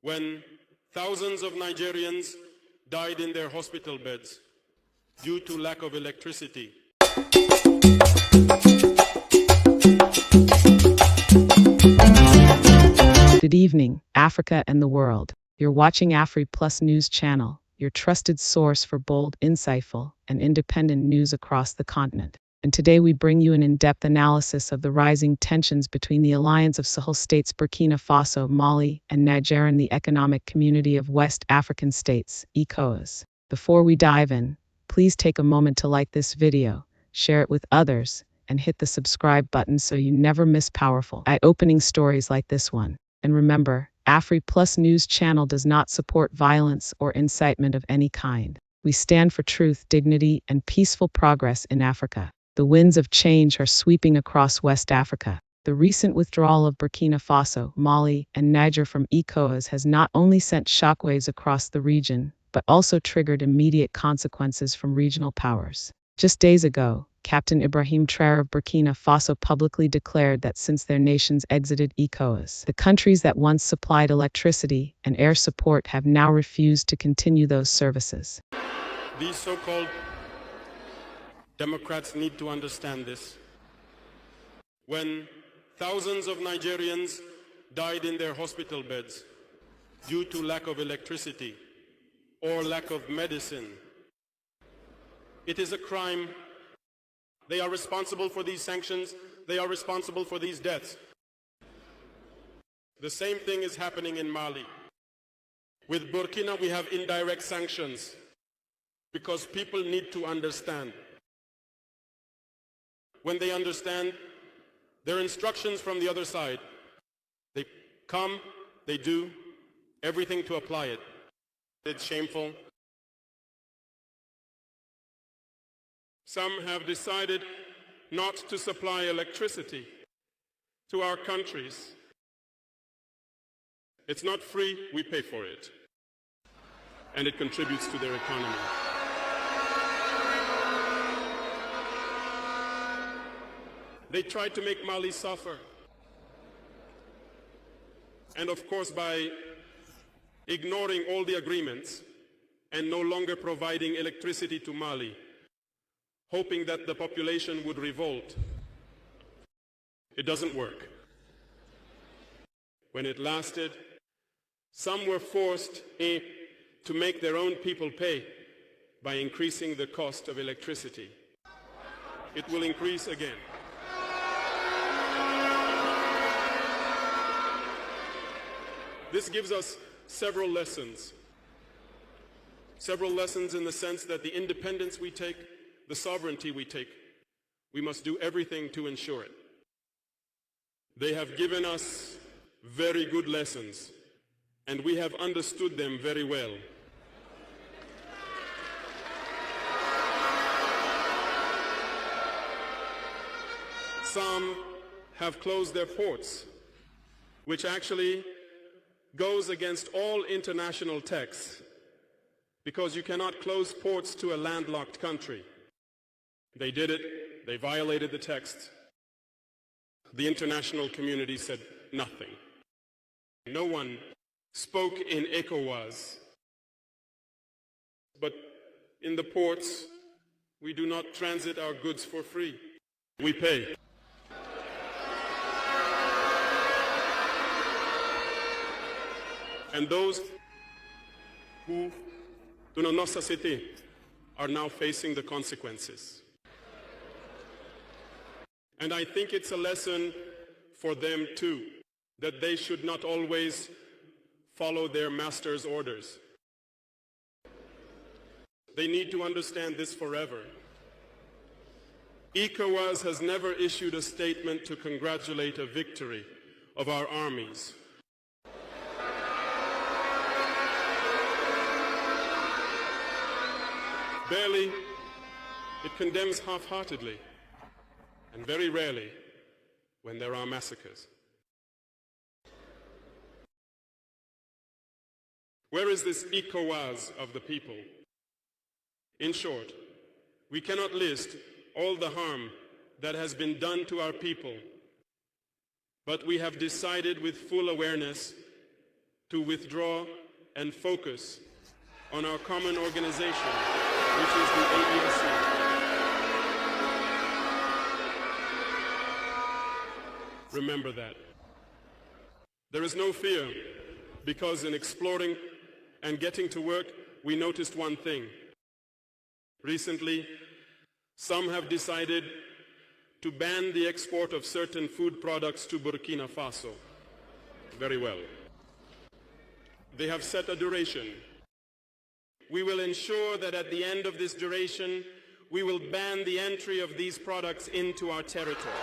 when thousands of Nigerians died in their hospital beds due to lack of electricity. Good evening, Africa and the world. You're watching AfriPlus News Channel, your trusted source for bold, insightful, and independent news across the continent. And today we bring you an in-depth analysis of the rising tensions between the Alliance of Sahel States Burkina Faso, Mali, and Niger and the Economic Community of West African States, Ecowas. Before we dive in, please take a moment to like this video, share it with others, and hit the subscribe button so you never miss powerful, eye-opening stories like this one. And remember, AfriPlus News Channel does not support violence or incitement of any kind. We stand for truth, dignity, and peaceful progress in Africa. The winds of change are sweeping across West Africa. The recent withdrawal of Burkina Faso, Mali, and Niger from Ecowas has not only sent shockwaves across the region, but also triggered immediate consequences from regional powers. Just days ago, Captain Ibrahim Traoré of Burkina Faso publicly declared that since their nations exited Ecowas, the countries that once supplied electricity and air support have now refused to continue those services. These so-called Democrats need to understand this. When thousands of Nigerians died in their hospital beds due to lack of electricity or lack of medicine, it is a crime. They are responsible for these sanctions. They are responsible for these deaths. The same thing is happening in Mali. With Burkina, we have indirect sanctions because people need to understand. When they understand, their instructions from the other side, they come, they do everything to apply it. It's shameful. Some have decided not to supply electricity to our countries. It's not free, we pay for it. And it contributes to their economy. They tried to make Mali suffer. And of course, by ignoring all the agreements and no longer providing electricity to Mali, hoping that the population would revolt, it doesn't work. When it lasted, some were forced to make their own people pay by increasing the cost of electricity. It will increase again. This gives us several lessons. Several lessons in the sense that the independence we take, the sovereignty we take, we must do everything to ensure it. They have given us very good lessons, and we have understood them very well. Some have closed their ports, which actually goes against all international texts, because you cannot close ports to a landlocked country. They did it, they violated the text. The international community said nothing. No one spoke in Ecowas. But in the ports, we do not transit our goods for free. We pay. And those who do not société are now facing the consequences. And I think it's a lesson for them too, that they should not always follow their master's orders. They need to understand this forever. Ecowas has never issued a statement to congratulate a victory of our armies. Barely, it condemns half-heartedly, and very rarely when there are massacres. Where is this Ecowas of the people? In short, we cannot list all the harm that has been done to our people, but we have decided with full awareness to withdraw and focus on our common organization, which is the AESC. Remember that. There is no fear, because in exploring and getting to work, we noticed one thing. Recently, some have decided to ban the export of certain food products to Burkina Faso. Very well. They have set a duration. We will ensure that at the end of this duration, we will ban the entry of these products into our territory.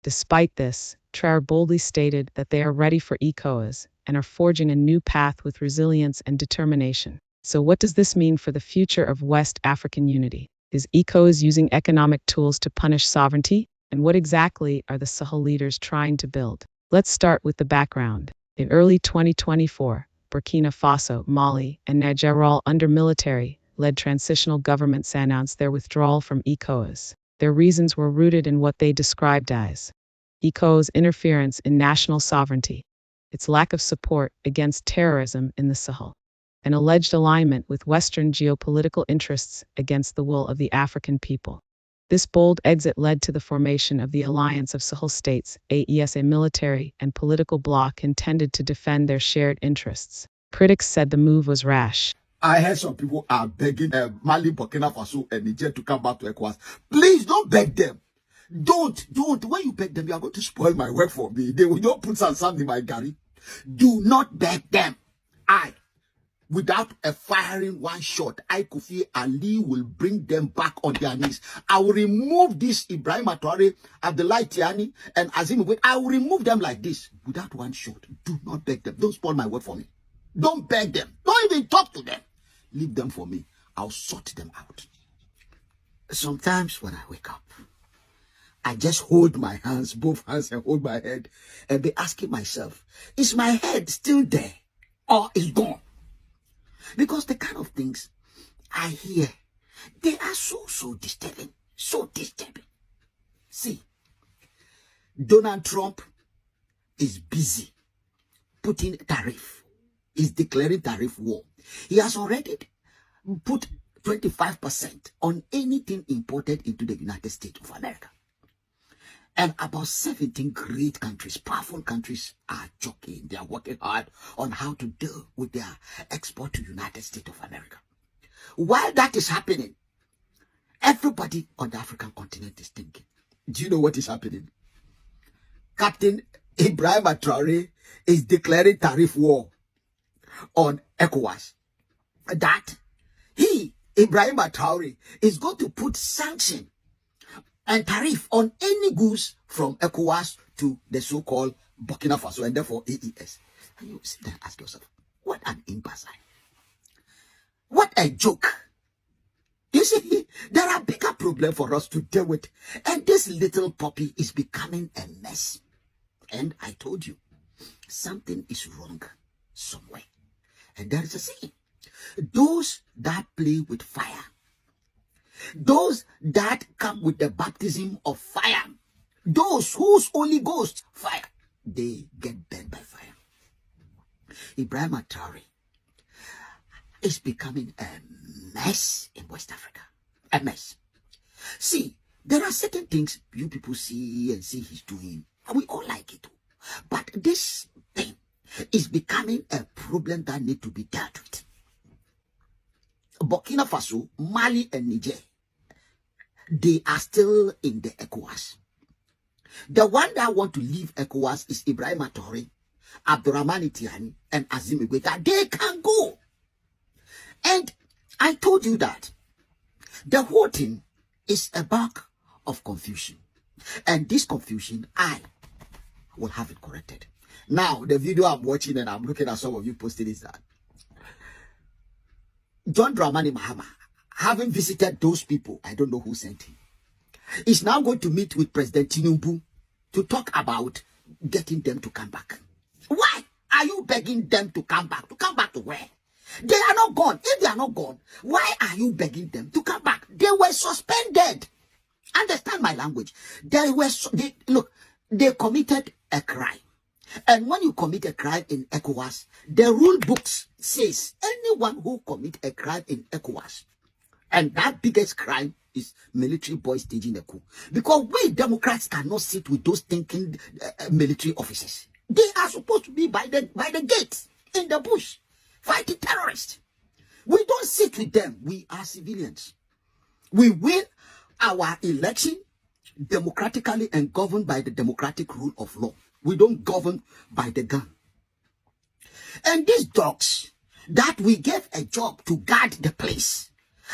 Despite this, Traoré boldly stated that they are ready for Ecowas and are forging a new path with resilience and determination. So what does this mean for the future of West African unity? Is Ecowas using economic tools to punish sovereignty? And what exactly are the Sahel leaders trying to build? Let's start with the background. In early 2024, Burkina Faso, Mali, and Niger, all under military-led transitional governments, announced their withdrawal from Ecowas. Their reasons were rooted in what they described as Ecowas' interference in national sovereignty, its lack of support against terrorism in the Sahel, and alleged alignment with Western geopolitical interests against the will of the African people. This bold exit led to the formation of the Alliance of Sahel States, AES, a military and political bloc intended to defend their shared interests. Critics said the move was rash. I heard some people are begging Mali, Burkina Faso, and Niger to come back to ECOWAS. Please don't beg them. Don't. When you beg them, you are going to spoil my work for me. They will not put some sand in my garri. Do not beg them. Without a firing one shot, Kofi Ali will bring them back on their knees. I will remove this Ibrahim Traoré, Abdullahi Tiani, and Azim. I will remove them like this without one shot. Do not beg them. Don't spoil my work for me. Don't beg them. Don't even talk to them. Leave them for me. I'll sort them out. Sometimes when I wake up, I just hold my hands, both hands, and hold my head, and be asking myself, is my head still there or is gone? Because the kind of things I hear, they are so disturbing. So disturbing. See, Donald Trump is busy putting tariff. Is declaring tariff war. He has already put 25% on anything imported into the United States of America. And about 17 great countries, powerful countries, are joking. They are working hard on how to deal with their export to the United States of America. While that is happening, everybody on the African continent is thinking, do you know what is happening? Captain Ibrahim Traoré is declaring tariff war on ECOWAS. That he, Ibrahim Traoré, is going to put sanction and tariff on any goods from ECOWAS to the so-called Burkina Faso and therefore AES. And you sit there and ask yourself, what an imbecile. What a joke. You see, there are bigger problems for us to deal with. And this little puppy is becoming a mess. And I told you, something is wrong somewhere. And there is a saying, those that play with fire, those that come with the baptism of fire, those whose Holy Ghost fire, they get burned by fire. Ibrahim Traoré is becoming a mess in West Africa. A mess. See, there are certain things you people see and see he's doing, and we all like it. But this thing is becoming a problem that needs to be dealt with. Burkina Faso, Mali, and Niger, they are still in the ECOWAS. The one that want to leave ECOWAS is Ibrahim Traoré, Abdurrahman Tiani, and Azim Igweta. They can go. And I told you that the whole thing is a bag of confusion. And this confusion, I will have it corrected. Now, the video I'm watching and I'm looking at some of you posted is that John Dramani Mahama, having visited those people, I don't know who sent him, is now going to meet with President Tinubu to talk about getting them to come back. Why are you begging them to come back? To come back to where? They are not gone. If they are not gone, why are you begging them to come back? They were suspended. Understand my language. They committed a crime. And when you commit a crime in Ecowas, the rule books says anyone who commit a crime in Ecowas, and that biggest crime is military boys staging a coup. Because we Democrats cannot sit with those thinking military officers. They are supposed to be by the gates, in the bush, fighting terrorists. We don't sit with them. We are civilians. We win our election democratically and governed by the democratic rule of law. We don't govern by the gun. And these dogs that we gave a job to guard the place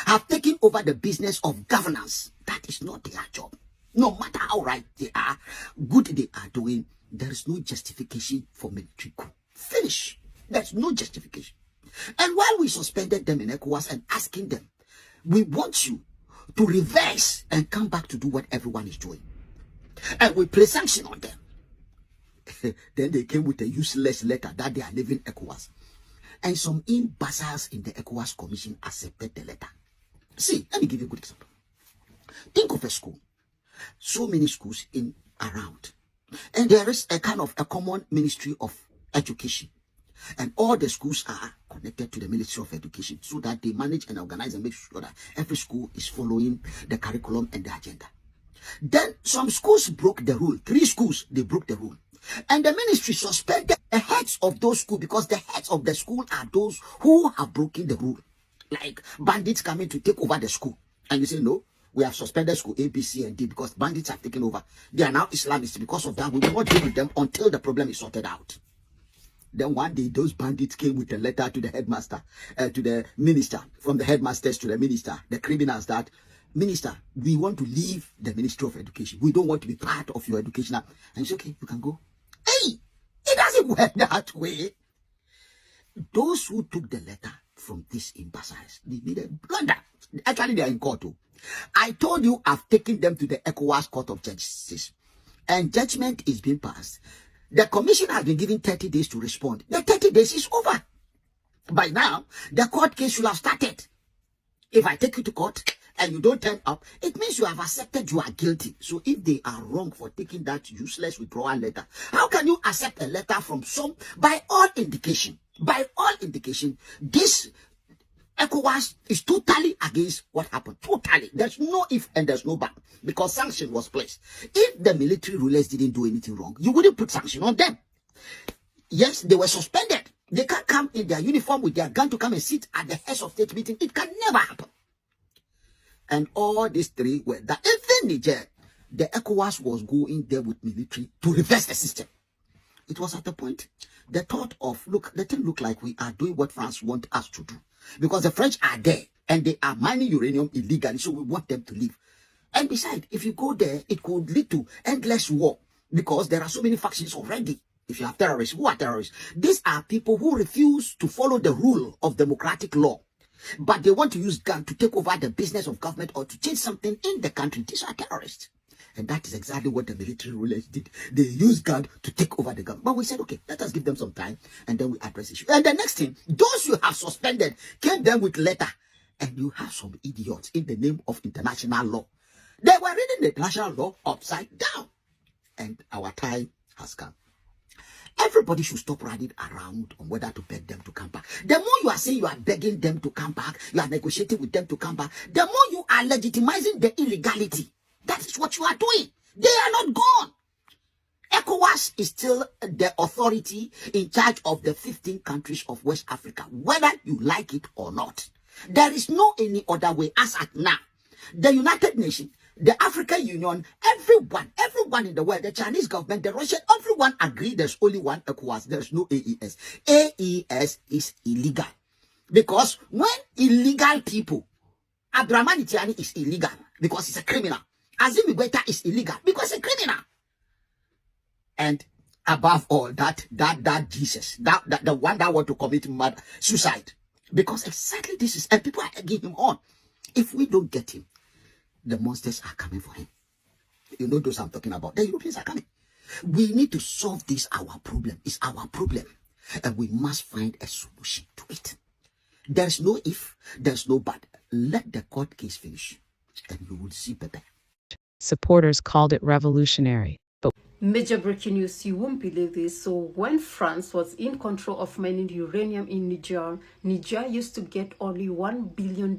have taken over the business of governance. That is not their job. No matter how right they are, good they are doing, there is no justification for military coup. Finish. There's no justification. And while we suspended them in Ecowas and asking them, we want you to reverse and come back to do what everyone is doing. And we place sanction on them. Then they came with a useless letter that they are leaving Ecowas. And some imbeciles in the Ecowas Commission accepted the letter. See, let me give you a good example. Think of a school. So many schools around. And there is a kind of a common Ministry of Education. And all the schools are connected to the Ministry of Education so that they manage and organize and make sure that every school is following the curriculum and the agenda. Then some schools broke the rule. 3 schools, they broke the rule. And the ministry suspended the heads of those schools because the heads of the school are those who have broken the rule. Like bandits coming to take over the school. And you say, no, we have suspended school A, B, C, and D because bandits have taken over. They are now Islamists. Because of that, we will not deal with them until the problem is sorted out. Then one day, those bandits came with a letter to the headmaster, to the minister, from the headmasters to the minister, the criminals that, Minister, we want to leave the Ministry of Education. We don't want to be part of your educational. And it's okay, you can go. Hey, it doesn't work that way. Those who took the letter from these imbeciles, they made a blunder. Actually, they are in court too. I told you I've taken them to the Ecowas Court of Justice. And judgment is being passed. The commission has been given 30 days to respond. The 30 days is over. By now, the court case should have started. If I take you to court and you don't turn up, it means you have accepted you are guilty. So if they are wrong for taking that useless withdrawal letter, how can you accept a letter from some, by all indication, this Ecowas is totally against what happened. Totally. There's no if and there's no but. Because sanction was placed. If the military rulers didn't do anything wrong, you wouldn't put sanction on them. Yes, they were suspended. They can't come in their uniform with their gun to come and sit at the heads of state meeting. It can never happen. And all these 3 were that. Even Niger, the Ecowas was going there with military to reverse the system. It was at the point, the thought of, look, let it look like we are doing what France wants us to do. Because the French are there and they are mining uranium illegally, so we want them to leave. And besides, if you go there, it could lead to endless war because there are so many factions already. If you have terrorists, who are terrorists? These are people who refuse to follow the rule of democratic law, but they want to use gun to take over the business of government or to change something in the country. These are terrorists. And that is exactly what the military rulers did. They used gun to take over the government. But we said, okay, let us give them some time and then we address the issue. And the next thing, those you have suspended came them with letter. And you have some idiots in the name of international law. They were reading the international law upside down. And our time has come. Everybody should stop running around on whether to beg them to come back. The more you are saying you are begging them to come back, you are negotiating with them to come back, the more you are legitimizing the illegality. That is what you are doing. They are not gone. Ecowas is still the authority in charge of the 15 countries of West Africa, whether you like it or not. There is no any other way as at now. The United Nations, the African Union, everyone in the world, the Chinese government, the Russian, everyone agree there's only one Ecowas. There's no AES. AES is illegal. Because when illegal people, Abdurrahman Itiani is illegal because he's a criminal. Azim Igweta is illegal because he's a criminal. And above all, that Jesus, the one that want to commit suicide. Because exactly this is, and people are egging him on. If we don't get him, the monsters are coming for him. You know those I'm talking about. The Europeans are coming. We need to solve this, our problem. It's our problem. And we must find a solution to it. There's no if, there's no but. Let the court case finish. And you will see better. Supporters called it revolutionary, but Major breaking news, you won't believe this. So when France was in control of mining uranium in Niger, Niger used to get only $1 billion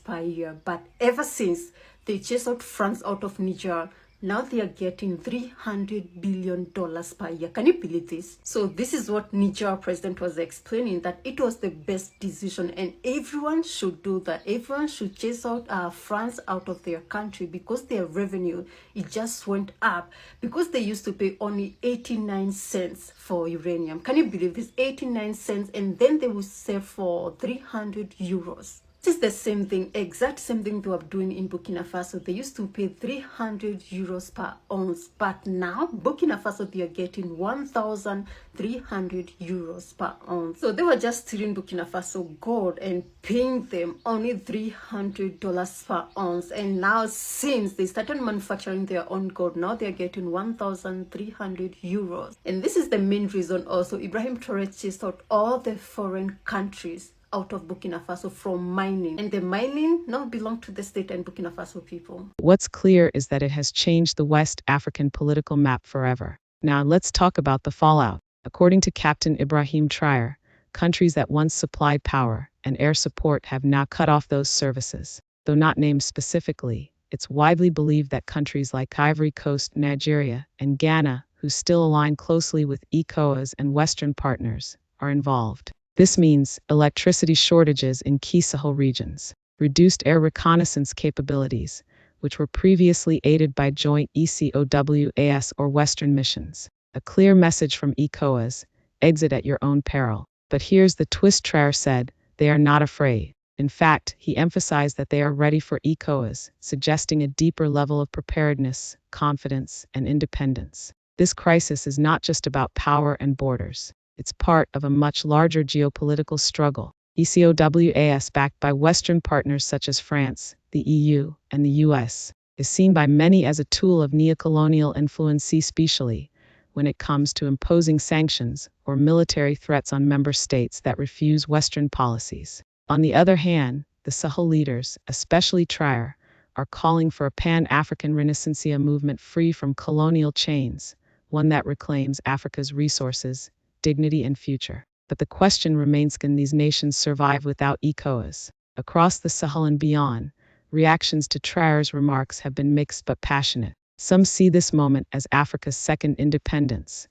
per year. But ever since they chased out France out of Niger, now they are getting $300 billion per year. Can you believe this? So this is what Niger president was explaining, that it was the best decision and everyone should do that. Everyone should chase out France out of their country because their revenue, it just went up because they used to pay only 89 cents for uranium. Can you believe this? 89 cents, and then they will sell for 300 euros. This is the same thing, exact same thing they were doing in Burkina Faso. They used to pay 300 euros per ounce, but now Burkina Faso, they are getting 1,300 euros per ounce. So they were just stealing Burkina Faso gold and paying them only $300 per ounce. And now since they started manufacturing their own gold, now they're getting 1,300 euros. And this is the main reason also Ibrahim Traoré chased out all the foreign countries out of Burkina Faso from mining. And the mining now belong to the state and Burkina Faso people. What's clear is that it has changed the West African political map forever. Now let's talk about the fallout. According to Captain Ibrahim Traoré, countries that once supplied power and air support have now cut off those services. Though not named specifically, it's widely believed that countries like Ivory Coast, Nigeria, and Ghana, who still align closely with Ecowas and Western partners, are involved. This means electricity shortages in key Sahel regions, reduced air reconnaissance capabilities, which were previously aided by joint ECOWAS or Western missions. A clear message from Ecowas: exit at your own peril. But here's the twist: Traoré said they are not afraid. In fact, he emphasized that they are ready for Ecowas, suggesting a deeper level of preparedness, confidence, and independence. This crisis is not just about power and borders. It's part of a much larger geopolitical struggle. ECOWAS, backed by Western partners such as France, the EU, and the US, is seen by many as a tool of neocolonial influence, especially when it comes to imposing sanctions or military threats on member states that refuse Western policies. On the other hand, the Sahel leaders, especially Traoré, are calling for a Pan-African Renaissance movement free from colonial chains, one that reclaims Africa's resources, dignity, and future. But the question remains: can these nations survive without Ecowas? Across the Sahel and beyond, reactions to Traoré's remarks have been mixed but passionate. Some see this moment as Africa's second independence.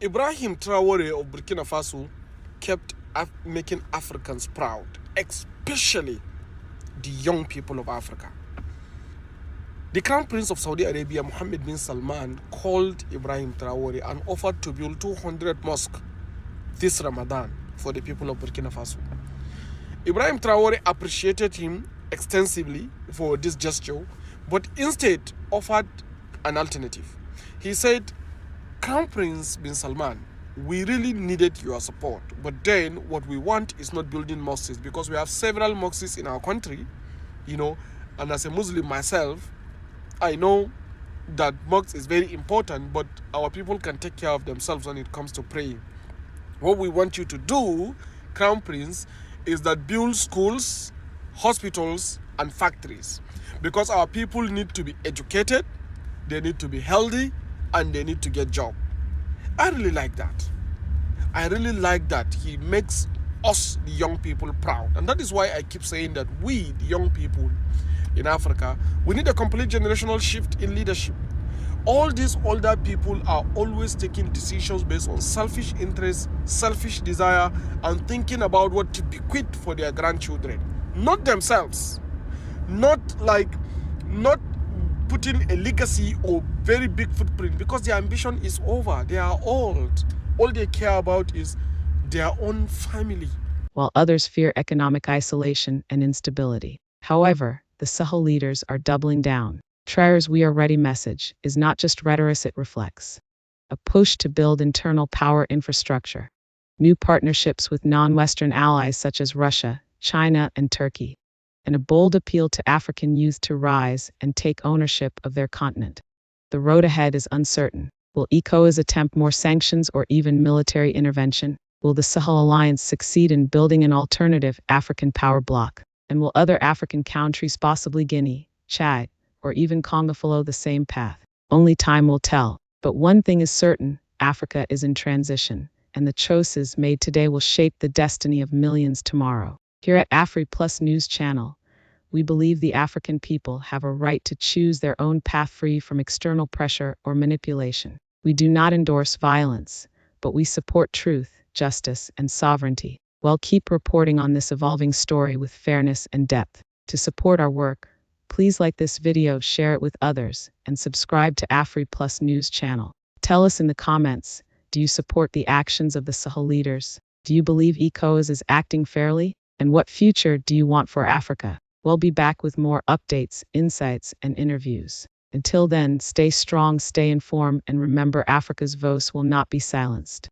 Ibrahim Traoré of Burkina Faso kept making Africans proud, especially the young people of Africa. The Crown Prince of Saudi Arabia, Mohammed bin Salman, called Ibrahim Traoré and offered to build 200 mosques this Ramadan for the people of Burkina Faso. Ibrahim Traoré appreciated him extensively for this gesture, but instead offered an alternative. He said, Crown Prince bin Salman, we really needed your support, but then what we want is not building mosques, because we have several mosques in our country, and as a Muslim myself, I know that mosques is very important, but our people can take care of themselves when it comes to praying. What we want you to do, Crown Prince, is that build schools, hospitals, and factories, because our people need to be educated, they need to be healthy, and they need to get jobs. I really like that. I really like that he makes us, the young people, proud. And that is why I keep saying that we, the young people in Africa, we need a complete generational shift in leadership. All these older people are always taking decisions based on selfish interests, selfish desire, and thinking about what to bequeath for their grandchildren. Not themselves. Not putting a legacy or very big footprint, because their ambition is over. They are old. All they care about is their own family. While others fear economic isolation and instability. However, the Sahel leaders are doubling down. Traoré's "We Are Ready" message is not just rhetoric, it reflects a push to build internal power infrastructure, new partnerships with non-Western allies such as Russia, China, and Turkey, and a bold appeal to African youth to rise and take ownership of their continent. The road ahead is uncertain. Will ECOWAS attempt more sanctions or even military intervention? Will the Sahel Alliance succeed in building an alternative African power bloc? And will other African countries, possibly Guinea, Chad, or even Congo, follow the same path? Only time will tell. But one thing is certain, Africa is in transition, and the choices made today will shape the destiny of millions tomorrow. Here at Afri Plus News Channel, we believe the African people have a right to choose their own path free from external pressure or manipulation. We do not endorse violence, but we support truth, justice, and sovereignty. We'll keep reporting on this evolving story with fairness and depth. To support our work, please like this video, share it with others, and subscribe to Afri Plus News Channel. Tell us in the comments, do you support the actions of the Sahel leaders? Do you believe Ecowas is acting fairly? And what future do you want for Africa? We'll be back with more updates, insights, and interviews. Until then, stay strong, stay informed, and remember Africa's voice will not be silenced.